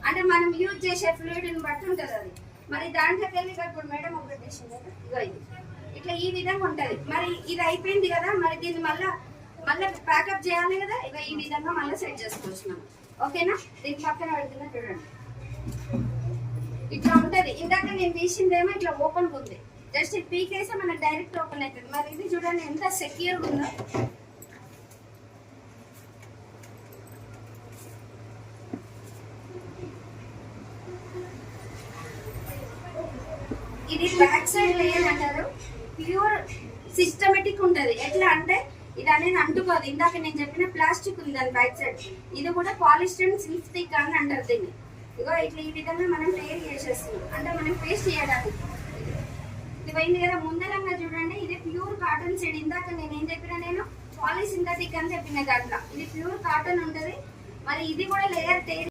అంటే మనం యూజ్ చేసే ఫ్లూయిడ్ని బట్టి ఉంటుంది అది. మరి దాంట్లోకి వెళ్ళి ఇప్పుడు మేడం ఒకటి చేసింది కదా, ఇగో ఇది ఇట్లా ఈ విధంగా ఉంటుంది. మరి ఇది అయిపోయింది కదా, మరి దీన్ని మళ్ళీ ప్యాకప్ చేయాలి కదా, ఇక ఈ విధంగా మళ్ళీ సెట్ చేసుకోవచ్చు మనం. ఓకేనా? దీని పక్కన పెడుతున్నా చూడండి, ఇట్లా ఉంటది. ఇందాక నేను తీసిందేమో ఇట్లా ఓపెన్ ఉంది, జస్ట్ ఇది పీకేస్తే మనకు డైరెక్ట్ ఓపెన్ అవుతుంది. మరి ఇది చూడండి ఎంత సెక్యూర్ ఉందో. ఇది బ్యాక్ సైడ్ లేయర్ అంటారు, ప్యూర్ సిస్టమేటిక్ ఉంటది. ఎట్లా అంటే ఇది అనేది అంటుకోదు. ఇందాక నేను చెప్పిన ప్లాస్టిక్ ఉంది దాని బ్యాక్ సైడ్, ఇది కూడా పాలిస్టర్ సింథటిక్ అని అంటారు దీన్ని. ఇగో ఇట్లా ఈ విధంగా మనం లేయర్ చేసేస్తున్నాం, అంటే మనం పేస్ట్ చేయడానికి. ఇది పోయింది కదా, ముందరంగా చూడండి, ఇది ప్యూర్ కాటన్ సైడ్. ఇందాక నేను ఏం చెప్పిన, నేను పాలిసింథటిక్ అని చెప్పిన దాంట్లో ఇది ప్యూర్ కాటన్ ఉంటది. మరి ఇది కూడా లేయర్